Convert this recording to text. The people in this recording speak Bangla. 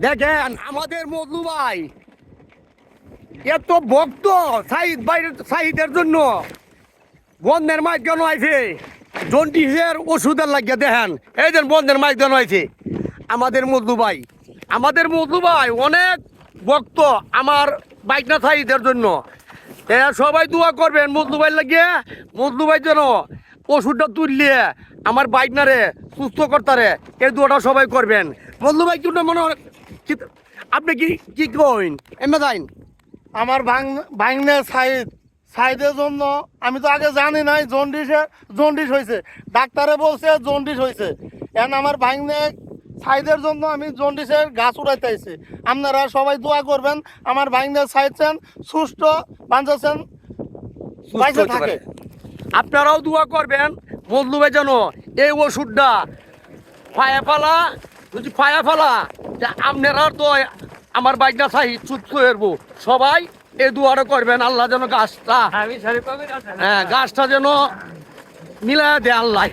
দেখেন আমাদের মজলু ভাই এত ভক্ত সাহিদের জন্য বন্ধের মাইক কেন আইছে জন্ডিসের ওষুধের লাগিয়ে দেখেন এই যে বন্ধের মাইক কেন আইছে আমাদের মজলু ভাই অনেক ভক্ত আমার বাইকনা সাহিদের জন্য সবাই দোয়া করবেন মজলু ভাই লাগিয়ে মজলু ভাই যেন ওষুধটা তুললিয়ে আমার বাইকনারে সুস্থ করতারে এই দোয়াটা সবাই করবেন মজলু ভাই কিন্তু মনে হয় আপনি কি কইন এমনি যাইন আমার ভাঙনে সাইদের জন্য আমি তো আগে জানি নাই জন্ডিস হয়েছে ডাক্তারে বলছে জন্ডিস হয়েছে এখন আমার ভাঙনে সাইদের জন্য আমি জন্ডিসের গাছ উড়াইতে আইছি আপনারা সবাই দোয়া করবেন আমার ভাঙনে সাইছেন সুস্থ বাঁচাছেন বাইসে থাকে। আপনারাও দোয়া করবেন মজলু ভাই যেন এই ওষুধটা ফায়া ফেলা যে আপনারা তো আমার বাইকটা চাই সুস্থ হইব সবাই এই দোয়াটা করবেন আল্লাহ যেন গাছটা গাছটা যেন মিলায় দেয় আল্লাহ।